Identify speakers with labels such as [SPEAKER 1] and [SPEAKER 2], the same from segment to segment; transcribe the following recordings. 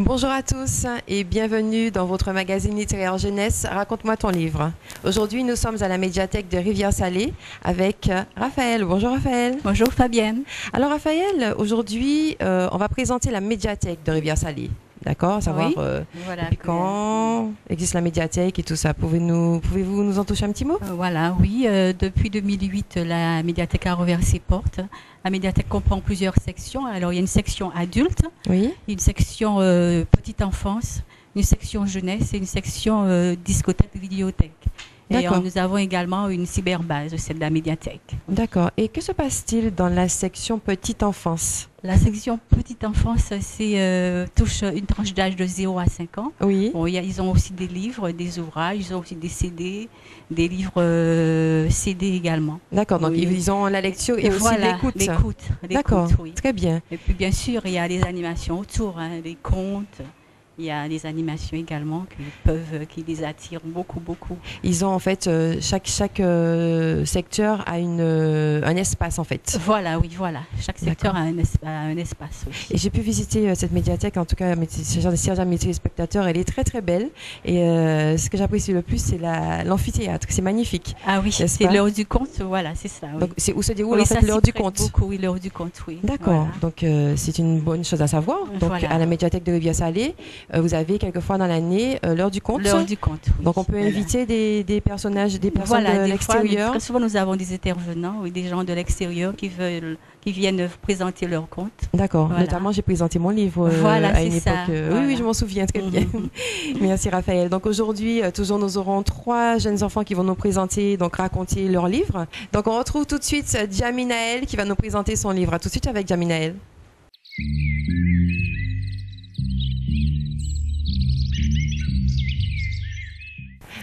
[SPEAKER 1] Bonjour à tous et bienvenue dans votre magazine littéraire jeunesse Raconte-moi ton livre. Aujourd'hui, nous sommes à la médiathèque de Rivière-Salée avec Raphaël. Bonjour Raphaël.
[SPEAKER 2] Bonjour Fabienne.
[SPEAKER 1] Alors Raphaël, aujourd'hui, on va présenter la médiathèque de Rivière-Salée. D'accord, à savoir
[SPEAKER 2] Oui, voilà,
[SPEAKER 1] depuis quand existe la médiathèque et tout ça. Pouvez-vous nous en toucher un petit mot?
[SPEAKER 2] Voilà, oui. Depuis 2008, la médiathèque a rouvert ses portes. La médiathèque comprend plusieurs sections. Alors, il y a une section adulte,
[SPEAKER 1] Oui.
[SPEAKER 2] une section petite enfance, une section jeunesse et une section discothèque, vidéothèque. Et nous avons également une cyberbase, c'est de la médiathèque.
[SPEAKER 1] D'accord. Et que se passe-t-il dans la section petite enfance?
[SPEAKER 2] La section petite enfance, c'est touche une tranche d'âge de 0 à 5 ans.
[SPEAKER 1] Oui.
[SPEAKER 2] Bon, ils ont aussi des livres, des ouvrages, ils ont aussi des CD, des livres CD également.
[SPEAKER 1] D'accord, donc
[SPEAKER 2] oui.
[SPEAKER 1] Ils ont la lecture et aussi
[SPEAKER 2] voilà,
[SPEAKER 1] l'écoute. D'accord,
[SPEAKER 2] oui.
[SPEAKER 1] Très bien.
[SPEAKER 2] Et puis bien sûr, il y a des animations autour, des contes. Il y a des animations également qui les attirent beaucoup.
[SPEAKER 1] Ils ont en fait, chaque secteur a un espace en fait.
[SPEAKER 2] Voilà, oui, voilà. Chaque secteur a un espace. Oui.
[SPEAKER 1] Et j'ai pu visiter cette médiathèque, en tout cas, mes téléspectateurs, elle est très très belle. Et ce que j'apprécie le plus, c'est l'amphithéâtre. C'est magnifique.
[SPEAKER 2] Ah oui, c'est l'heure du conte, voilà, c'est ça. Oui.
[SPEAKER 1] Donc c'est où se déroule en fait l'heure du conte.
[SPEAKER 2] Beaucoup, oui, l'heure du conte, oui.
[SPEAKER 1] D'accord, voilà. Donc c'est une bonne chose à savoir. Donc
[SPEAKER 2] voilà.
[SPEAKER 1] À la médiathèque de Rivière-Salée, vous avez quelquefois dans l'année l'heure du conte.
[SPEAKER 2] L'heure du conte, oui.
[SPEAKER 1] Donc on peut inviter des personnes de l'extérieur.
[SPEAKER 2] Très souvent nous avons des intervenants, oui, des gens de l'extérieur qui viennent présenter leur conte.
[SPEAKER 1] D'accord. Voilà. Notamment j'ai présenté mon livre à une époque.
[SPEAKER 2] Voilà.
[SPEAKER 1] Oui, je m'en souviens très bien. Merci Raphaël. Donc aujourd'hui, toujours nous aurons 3 jeunes enfants qui vont nous présenter, donc raconter leur livre. Donc on retrouve tout de suite Jaminaël qui va nous présenter son livre. À tout de suite avec Jaminaël.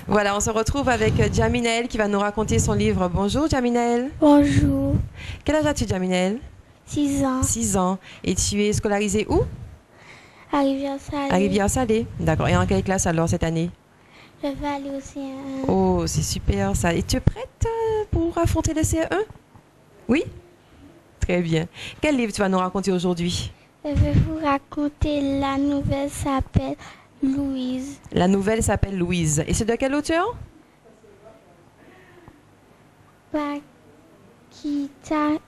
[SPEAKER 1] Voilà, on se retrouve avec Jaminaël qui va nous raconter son livre. Bonjour Jaminaël.
[SPEAKER 3] Bonjour.
[SPEAKER 1] Quel âge as-tu Jaminaël?
[SPEAKER 3] 6 ans.
[SPEAKER 1] 6 ans. Et tu es scolarisée où?
[SPEAKER 3] À Rivière-Salée.
[SPEAKER 1] À Rivière-Salée. D'accord. Et en quelle classe alors cette année?
[SPEAKER 3] Je vais aller au CE1.
[SPEAKER 1] Oh, c'est super ça. Et tu es prête pour affronter le CE1? Oui? Très bien. Quel livre tu vas nous raconter aujourd'hui?
[SPEAKER 3] Je vais vous raconter, la nouvelle s'appelle Louise.
[SPEAKER 1] La nouvelle s'appelle Louise. Et c'est de quel auteur?
[SPEAKER 3] Paquita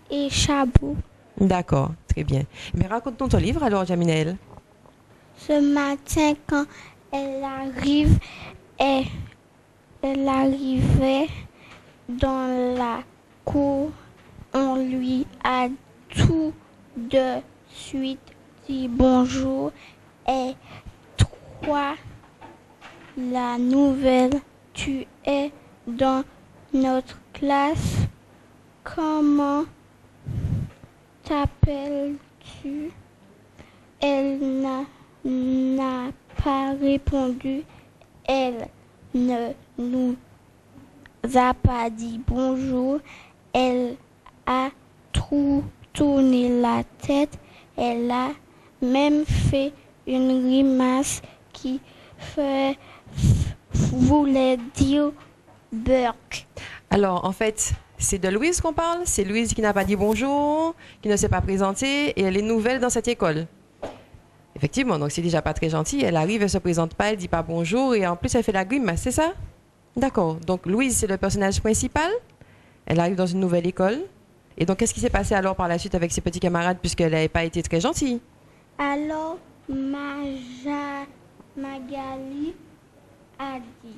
[SPEAKER 3] et Chabot.
[SPEAKER 1] D'accord, très bien. Mais raconte-nous ton livre alors, Jaminaël.
[SPEAKER 3] Ce matin, quand elle arrivait dans la cour, on lui a tout de suite dit bonjour et la nouvelle, tu es dans notre classe. Comment t'appelles-tu? Elle n'a pas répondu. Elle ne nous a pas dit bonjour. Elle a tourné la tête. Elle a même fait une grimace qui voulait dire Burke.
[SPEAKER 1] Alors, en fait, c'est de Louise qu'on parle. C'est Louise qui n'a pas dit bonjour, qui ne s'est pas présentée et elle est nouvelle dans cette école. Effectivement, donc c'est déjà pas très gentil. Elle arrive, elle se présente pas, elle dit pas bonjour et en plus elle fait la grimace, c'est ça? D'accord. Donc Louise, c'est le personnage principal. Elle arrive dans une nouvelle école. Et donc, qu'est-ce qui s'est passé alors par la suite avec ses petits camarades puisqu'elle n'avait pas été très gentille?
[SPEAKER 3] Alors, Magali a dit,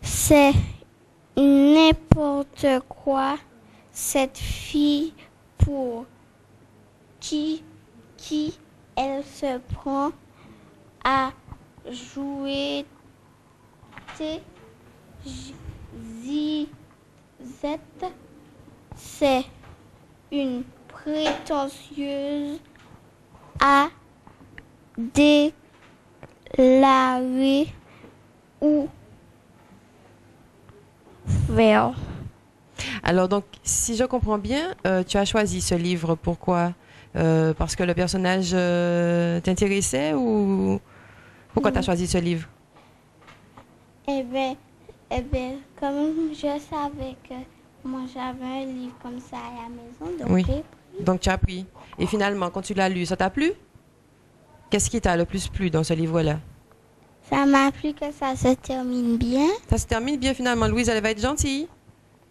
[SPEAKER 3] c'est n'importe quoi cette fille, pour qui elle se prend à jouer Zizette. C'est une prétentieuse, a déclarer ou faire.
[SPEAKER 1] Alors, donc, si je comprends bien, tu as choisi ce livre. Pourquoi? Parce que le personnage t'intéressait ou pourquoi tu as choisi ce livre?
[SPEAKER 3] Eh bien, comme je savais que moi j'avais un livre comme ça à la maison, donc
[SPEAKER 1] Oui.
[SPEAKER 3] j'ai pris.
[SPEAKER 1] Donc, tu as pris. Et finalement, quand tu l'as lu, ça t'a plu? Qu'est-ce qui t'a le plus plu dans ce livre-là?
[SPEAKER 3] Ça m'a plu que ça se termine bien.
[SPEAKER 1] Ça se termine bien finalement. Louise, elle va être gentille.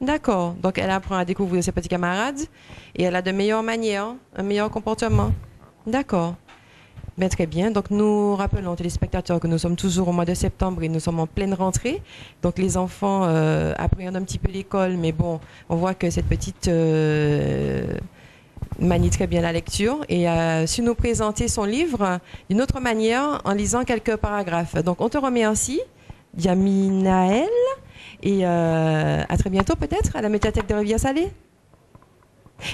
[SPEAKER 1] D'accord. Donc, elle apprend à découvrir ses petits camarades et elle a de meilleures manières, un meilleur comportement. D'accord. Bien, très bien. Donc, nous rappelons aux téléspectateurs que nous sommes toujours au mois de septembre et nous sommes en pleine rentrée. Donc, les enfants appréhendent un petit peu l'école, mais bon, on voit que cette petite manie très bien la lecture et a su nous présenter son livre d'une autre manière en lisant quelques paragraphes. Donc, on te remercie, Yaminaël, et à très bientôt peut-être à la médiathèque de Rivière-Salée.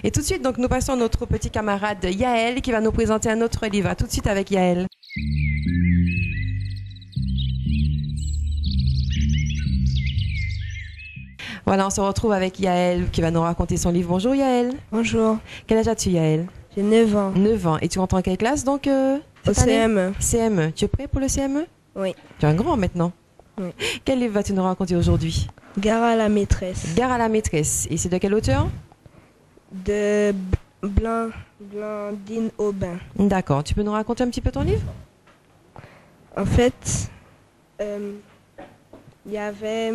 [SPEAKER 1] Et tout de suite, donc, nous passons à notre petit camarade Yaël qui va nous présenter un autre livre. À tout de suite avec Yaël. Voilà, on se retrouve avec Yaël qui va nous raconter son livre. Bonjour Yaël.
[SPEAKER 4] Bonjour,
[SPEAKER 1] Quel âge as-tu Yaël?
[SPEAKER 4] j'ai 9 ans.
[SPEAKER 1] 9 ans. Et tu rentres en quelle classe donc
[SPEAKER 4] Au
[SPEAKER 1] cette année?
[SPEAKER 4] CME.
[SPEAKER 1] CME. Tu es prêt pour le CME?
[SPEAKER 4] Oui.
[SPEAKER 1] Tu es un grand maintenant.
[SPEAKER 4] Oui.
[SPEAKER 1] Quel livre vas-tu nous raconter aujourd'hui?
[SPEAKER 4] Gare à la maîtresse.
[SPEAKER 1] Gare à la maîtresse. Et c'est de quel auteur?
[SPEAKER 4] De Blandine Aubin.
[SPEAKER 1] D'accord. Tu peux nous raconter un petit peu ton livre?
[SPEAKER 4] En fait, il y avait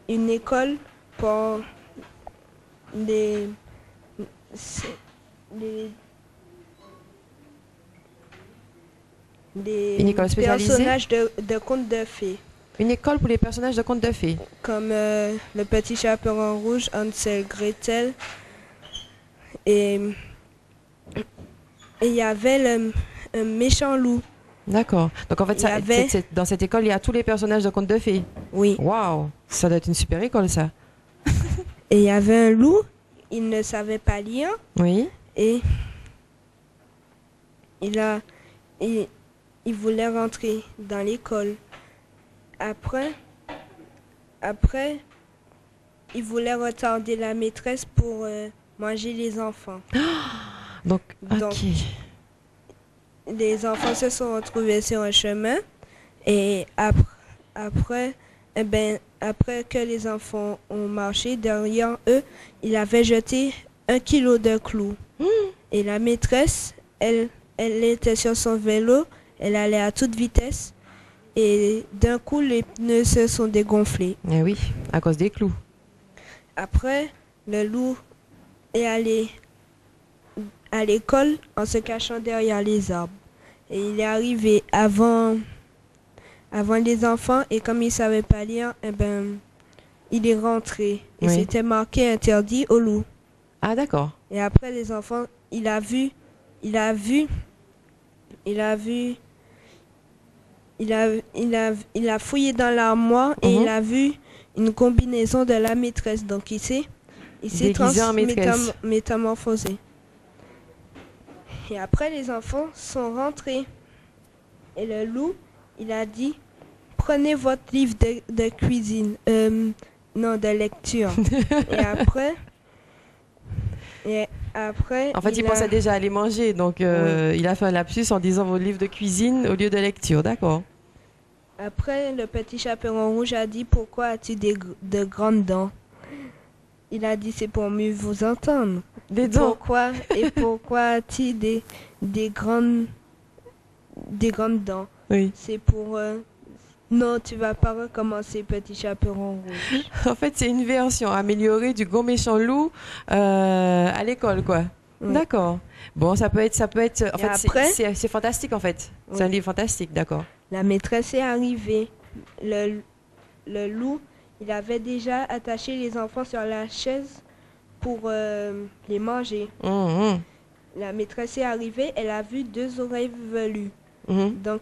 [SPEAKER 4] une école pour les
[SPEAKER 1] Une école spécialisée?
[SPEAKER 4] personnages de contes de fées,
[SPEAKER 1] Une école pour les personnages de contes de fées.
[SPEAKER 4] comme le petit chaperon rouge, Hansel, Gretel, et il y avait un méchant loup.
[SPEAKER 1] D'accord. Donc en fait,
[SPEAKER 4] Il y avait-
[SPEAKER 1] dans cette école, il y a tous les personnages de contes de fées.
[SPEAKER 4] Oui.
[SPEAKER 1] Waouh! Ça doit être une super école, ça.
[SPEAKER 4] Et il y avait un loup, il ne savait pas lire
[SPEAKER 1] Oui.
[SPEAKER 4] et il voulait rentrer dans l'école. Après, il voulait retarder la maîtresse pour manger les enfants.
[SPEAKER 1] Donc,
[SPEAKER 4] Donc,
[SPEAKER 1] ok.
[SPEAKER 4] Les enfants se sont retrouvés sur un chemin et après que les enfants ont marché, derrière eux, il avait jeté 1 kilo de clous. Et la maîtresse, elle était sur son vélo, elle allait à toute vitesse et d'un coup, les pneus se sont dégonflés.
[SPEAKER 1] Eh oui, à cause des clous.
[SPEAKER 4] Après, le loup est allé à l'école en se cachant derrière les arbres. Et il est arrivé avant les enfants et comme il savait pas lire, il est rentré. Et
[SPEAKER 1] Oui.
[SPEAKER 4] c'était marqué interdit au loup.
[SPEAKER 1] Ah, d'accord.
[SPEAKER 4] Et après les enfants, il a fouillé dans l'armoire et
[SPEAKER 1] Mhm.
[SPEAKER 4] il a vu une combinaison de la maîtresse. Donc il s'est
[SPEAKER 1] Déguisé en maîtresse.
[SPEAKER 4] métamorphosé. Et après les enfants sont rentrés. Et le loup, il a dit, prenez votre livre de cuisine. Non, de lecture. Et après,
[SPEAKER 1] En fait, il pensait déjà aller manger, donc il a fait un lapsus en disant vos livres de cuisine au lieu de lecture. D'accord.
[SPEAKER 4] Après, le petit chaperon rouge a dit, pourquoi as-tu de grandes dents? Il a dit, c'est pour mieux vous entendre.
[SPEAKER 1] Des dents.
[SPEAKER 4] Pourquoi as-tu des grandes dents?
[SPEAKER 1] Oui.
[SPEAKER 4] C'est pour... Non, tu vas pas recommencer, petit chaperon rouge.
[SPEAKER 1] En fait, c'est une version améliorée du gros méchant loup à l'école, quoi.
[SPEAKER 4] Oui.
[SPEAKER 1] D'accord. Bon, ça peut être. En
[SPEAKER 4] Et
[SPEAKER 1] fait,
[SPEAKER 4] après
[SPEAKER 1] c'est fantastique, en fait. C'est
[SPEAKER 4] Oui.
[SPEAKER 1] un livre fantastique, d'accord.
[SPEAKER 4] La maîtresse est arrivée. Le loup, il avait déjà attaché les enfants sur la chaise pour les manger.
[SPEAKER 1] Mhm,
[SPEAKER 4] La maîtresse est arrivée, elle a vu 2 oreilles velues.
[SPEAKER 1] mhm.
[SPEAKER 4] Donc,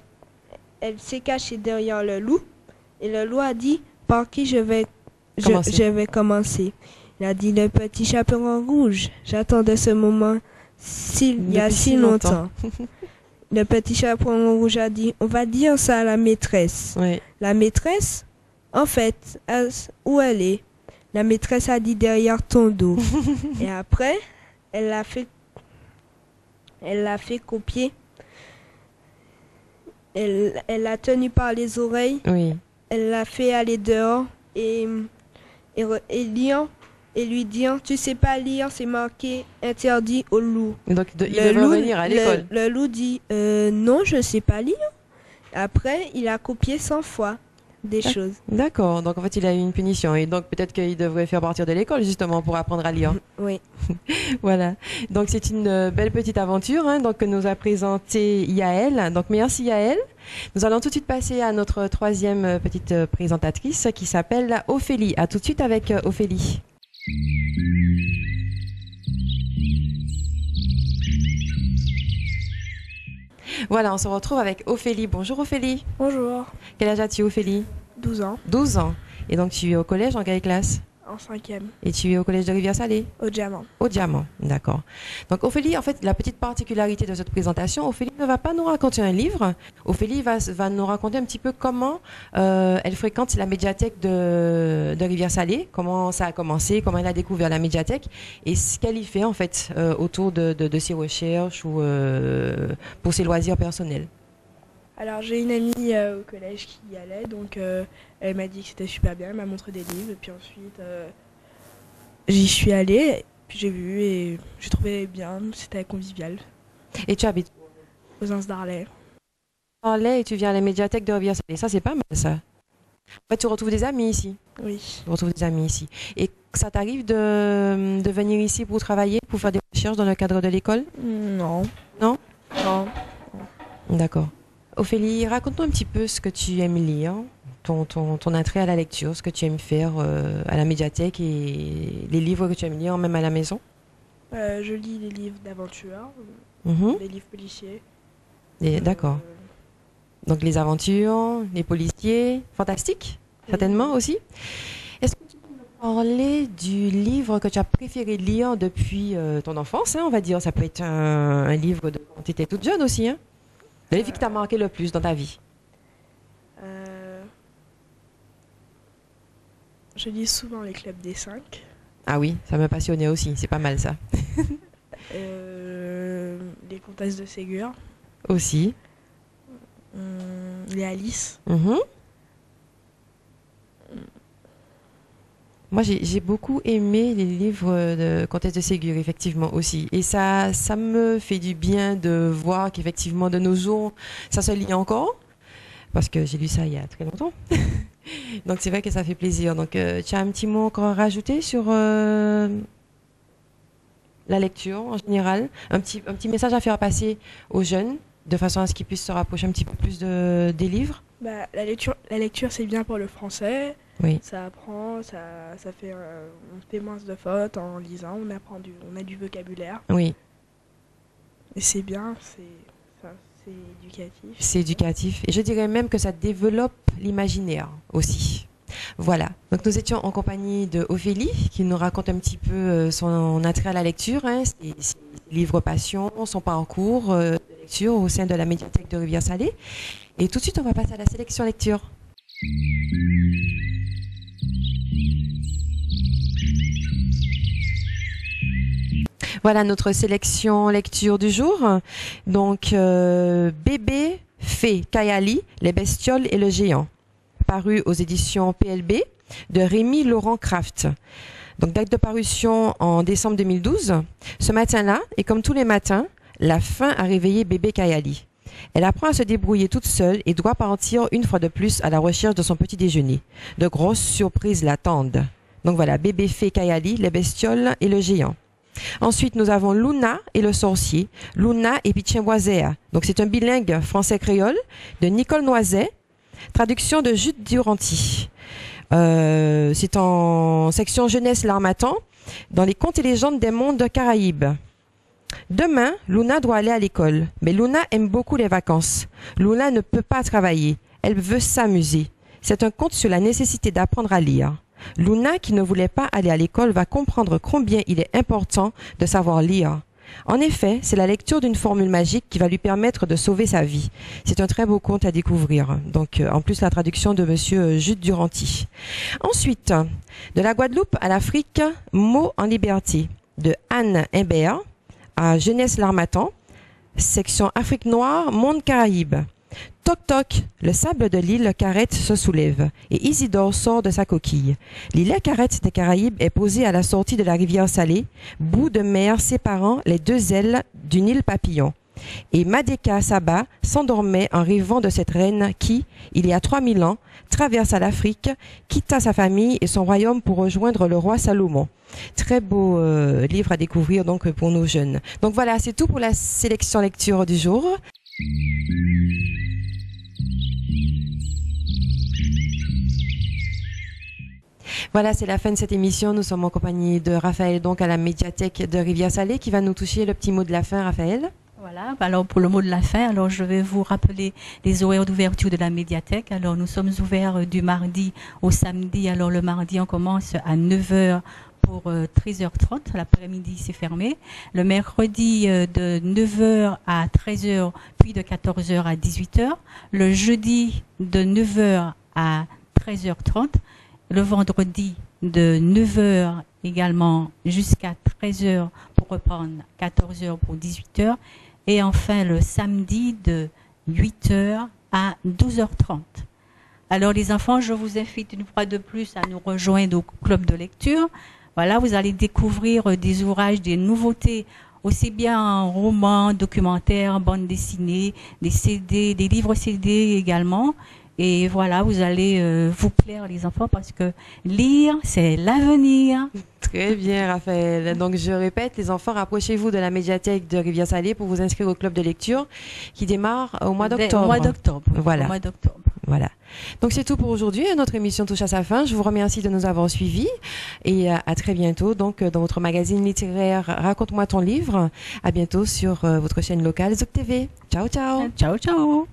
[SPEAKER 4] elle s'est cachée derrière le loup. Et le loup a dit, par qui je vais commencer. Il a dit, le petit chaperon rouge. J'attendais ce moment s'il y a
[SPEAKER 1] Depuis
[SPEAKER 4] si
[SPEAKER 1] si
[SPEAKER 4] longtemps. Le petit chaperon rouge a dit, on va dire ça à la maîtresse.
[SPEAKER 1] Oui.
[SPEAKER 4] La maîtresse, en fait, où elle est? La maîtresse a dit derrière ton dos. Et après, elle l'a fait copier. Elle l'a tenu par les oreilles.
[SPEAKER 1] Oui.
[SPEAKER 4] Elle l'a fait aller dehors et lire et lui dire, tu sais pas lire, c'est marqué interdit au loup.
[SPEAKER 1] Donc il devrait venir à l'école.
[SPEAKER 4] Le loup dit, non, je sais pas lire. Après, il a copié 100 fois des choses.
[SPEAKER 1] D'accord. Donc en fait, il a eu une punition et donc peut-être qu'il devrait faire partir de l'école justement pour apprendre à lire.
[SPEAKER 4] Oui.
[SPEAKER 1] Voilà. Donc c'est une belle petite aventure donc que nous a présentée Yaël. Donc merci Yaël. Nous allons tout de suite passer à notre troisième petite présentatrice qui s'appelle Ophélie. À tout de suite avec Ophélie. Voilà, on se retrouve avec Ophélie. Bonjour Ophélie.
[SPEAKER 5] Bonjour,
[SPEAKER 1] Quel âge as-tu Ophélie?
[SPEAKER 5] 12 ans,
[SPEAKER 1] 12 ans. Et donc tu es au collège en quelle classe?
[SPEAKER 5] en 5e,
[SPEAKER 1] Et tu es au collège de Rivière-Salée?
[SPEAKER 5] au diamant.
[SPEAKER 1] Au diamant, d'accord. Donc Ophélie, en fait, la petite particularité de cette présentation, Ophélie ne va pas nous raconter un livre. Ophélie va nous raconter un petit peu comment elle fréquente la médiathèque de Rivière-Salée, comment ça a commencé, comment elle a découvert la médiathèque et ce qu'elle y fait en fait autour de ses recherches ou pour ses loisirs personnels.
[SPEAKER 5] Alors j'ai une amie au collège qui y allait, donc elle m'a dit que c'était super bien, elle m'a montré des livres, et puis ensuite j'y suis allée, puis j'ai vu et j'ai trouvé bien, c'était convivial,
[SPEAKER 1] Et tu habites
[SPEAKER 5] aux Ins d'Arlay.
[SPEAKER 1] en Lay et tu viens à la médiathèque de Rivière-Salée. Ça, c'est pas mal ça. En fait, tu retrouves des amis ici.
[SPEAKER 5] Oui.
[SPEAKER 1] Tu retrouves des amis ici. Et ça t'arrive de venir ici pour travailler, pour faire des recherches dans le cadre de l'école?
[SPEAKER 5] Non.
[SPEAKER 1] Non?
[SPEAKER 5] Non.
[SPEAKER 1] D'accord. Ophélie, raconte-nous un petit peu ce que tu aimes lire, ton attrait à la lecture, ce que tu aimes faire à la médiathèque et les livres que tu aimes lire même à la maison.
[SPEAKER 5] Je lis des livres d'aventure,
[SPEAKER 1] Mhm.
[SPEAKER 5] des livres policiers.
[SPEAKER 1] D'accord. Donc les aventures, les policiers, fantastiques, certainement aussi. Est-ce que tu peux nous parler du livre que tu as préféré lire depuis ton enfance, on va dire? Ça peut être un livre de quand tu étais toute jeune aussi, hein? Le livre qui t'a marqué le plus dans ta vie.
[SPEAKER 5] Je lis souvent les clubs des 5.
[SPEAKER 1] Ah oui, ça me passionnait aussi, c'est pas mal ça.
[SPEAKER 5] Les comtesses de Ségur,
[SPEAKER 1] Aussi.
[SPEAKER 5] les Alice.
[SPEAKER 1] Mhm. Moi, j'ai beaucoup aimé les livres de Comtesse de Ségur, effectivement, aussi. Et ça me fait du bien de voir qu'effectivement, de nos jours, ça se lit encore. Parce que j'ai lu ça il y a très longtemps. Donc, c'est vrai que ça fait plaisir. Donc, tu as un petit mot encore à rajouter sur la lecture en général? Un petit message à faire passer aux jeunes, de façon à ce qu'ils puissent se rapprocher un petit peu plus des livres?
[SPEAKER 5] Bah, la lecture c'est bien pour le français.
[SPEAKER 1] Oui.
[SPEAKER 5] Ça apprend, ça fait, on fait moins de fautes en lisant, on a du vocabulaire.
[SPEAKER 1] Oui.
[SPEAKER 5] Et c'est bien, c'est éducatif.
[SPEAKER 1] C'est éducatif. Et je dirais même que ça développe l'imaginaire aussi. Voilà. Donc nous étions en compagnie de Ophélie qui nous raconte un petit peu son attrait à la lecture, ses livres passion, son parcours de lecture au sein de la médiathèque de Rivière-Salée. Et tout de suite, on va passer à la sélection lecture. Voilà notre sélection lecture du jour. Donc, Bébé Fée Kayali, Les bestioles et le géant, paru aux éditions PLB de Rémi Laurent Kraft. Donc, date de parution en décembre 2012. Ce matin-là, et comme tous les matins, la faim a réveillé bébé Kayali. Elle apprend à se débrouiller toute seule et doit partir une fois de plus à la recherche de son petit déjeuner. De grosses surprises l'attendent. Donc voilà, Bébé Fée Kayali, Les bestioles et le géant. Ensuite, nous avons Luna et le sorcier, Luna et Pichemboisea. Donc c'est un bilingue français-créole de Nicole Noiset, traduction de Jude Duranty. C'est en section jeunesse l'Harmattan, dans les contes et légendes des mondes Caraïbes. Demain, Luna doit aller à l'école, mais Luna aime beaucoup les vacances. Luna ne peut pas travailler, elle veut s'amuser. C'est un conte sur la nécessité d'apprendre à lire. Luna, qui ne voulait pas aller à l'école, va comprendre combien il est important de savoir lire. En effet, c'est la lecture d'une formule magique qui va lui permettre de sauver sa vie. C'est un très beau conte à découvrir. Donc, en plus, la traduction de monsieur Jude Duranty. Ensuite, de la Guadeloupe à l'Afrique, mots en liberté, de Anne Imbert à Jeunesse L'Harmattan, section Afrique noire, monde Caraïbes. Toc toc, le sable de l'île Carrette se soulève et Isidore sort de sa coquille. L'île Carrette des Caraïbes est posée à la sortie de la rivière Salée, bout de mer séparant les deux ailes d'une île papillon. Et Madeka Saba s'endormait en rêvant de cette reine qui, il y a 3000 ans, traversa l'Afrique, quitta sa famille et son royaume pour rejoindre le roi Salomon. Très beau livre à découvrir donc pour nos jeunes. Donc voilà, c'est tout pour la sélection lecture du jour. Voilà, c'est la fin de cette émission. Nous sommes en compagnie de Raphaël, donc à la médiathèque de Rivière-Salée, qui va nous toucher le petit mot de la fin, Raphaël.
[SPEAKER 2] Voilà, alors pour le mot de la fin, alors je vais vous rappeler les horaires d'ouverture de la médiathèque. Alors nous sommes ouverts du mardi au samedi. Alors le mardi, on commence à 9h pour 13h30. L'après-midi, c'est fermé. Le mercredi, de 9h à 13h, puis de 14h à 18h. Le jeudi, de 9h à 13h30. Le vendredi, de 9h également jusqu'à 13h pour reprendre 14h pour 18h. Et enfin, le samedi, de 8h à 12h30. Alors les enfants, je vous invite une fois de plus à nous rejoindre au club de lecture. Voilà, vous allez découvrir des ouvrages, des nouveautés, aussi bien en romans, documentaires, bandes dessinées, des CD, des livres CD également. Et voilà, vous allez vous plaire les enfants parce que lire, c'est l'avenir.
[SPEAKER 1] Très bien, Raphaël. Donc, je répète, les enfants, rapprochez-vous de la médiathèque de Rivière-Salée pour vous inscrire au club de lecture qui démarre au mois d'octobre.
[SPEAKER 2] Au mois d'octobre.
[SPEAKER 1] Voilà.
[SPEAKER 2] Au mois d'octobre.
[SPEAKER 1] Voilà. Donc, c'est tout pour aujourd'hui. Notre émission touche à sa fin. Je vous remercie de nous avoir suivis et à très bientôt. Donc, dans votre magazine littéraire Raconte-moi ton livre. À bientôt sur votre chaîne locale Zouk TV. Ciao, ciao.
[SPEAKER 2] Ciao, ciao.